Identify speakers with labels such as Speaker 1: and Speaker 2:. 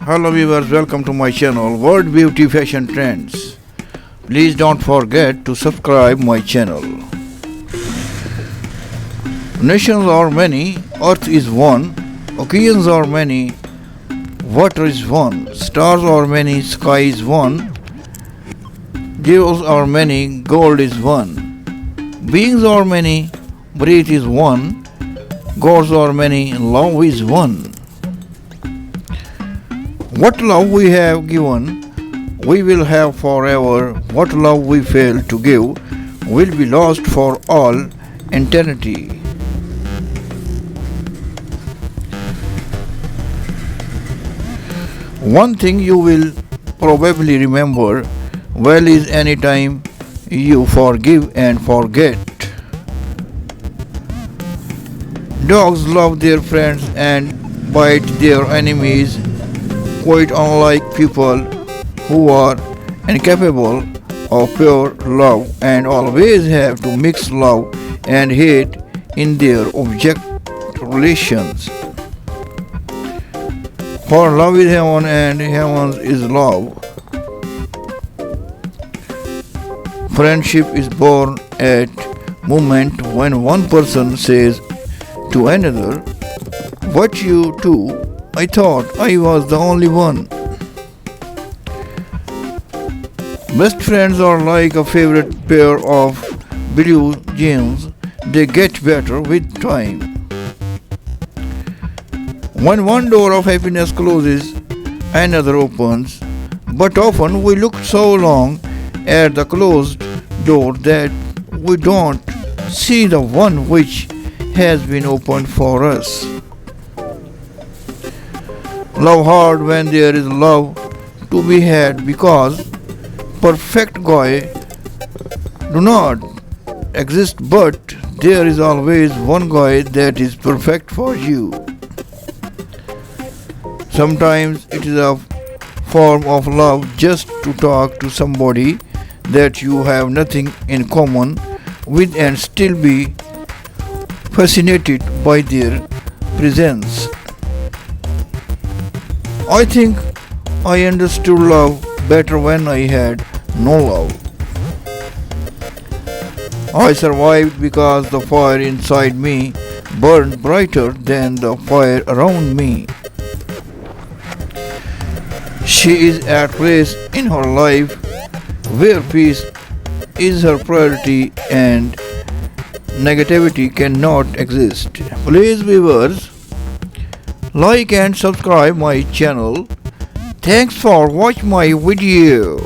Speaker 1: Hello viewers, welcome to my channel World Beauty Fashion Trends. Please don't forget to subscribe my channel. Nations are many, earth is one, occasions are many, water is one, stars are many, sky is one, jewels are many, gold is one, beings are many, breath is one, gods are many, love is one. What love we have given, we will have forever. What love we fail to give, will be lost for all eternity. One thing you will probably remember well is any time you forgive and forget. Dogs love their friends and bite their enemies, quite unlike people who are incapable of pure love and always have to mix love and hate in their object relations. For love is heaven and heaven is love. Friendship is born at moment when one person says to another, "What you do? I thought I was the only one." Best friends are like a favorite pair of blue jeans. They get better with time. When one door of happiness closes, another opens. But often we look so long at the closed door that we don't see the one which has been opened for us. Love hard when there is love to be had, because perfect guy do not exist, but there is always one guy that is perfect for you. Sometimes it is a form of love just to talk to somebody that you have nothing in common with and still be fascinated by their presence. I think I understood love better when I had no love. I survived because the fire inside me burned brighter than the fire around me. She is at place in her life where peace is her priority and negativity cannot exist. Please viewers, like and subscribe my channel. Thanks for watching my video.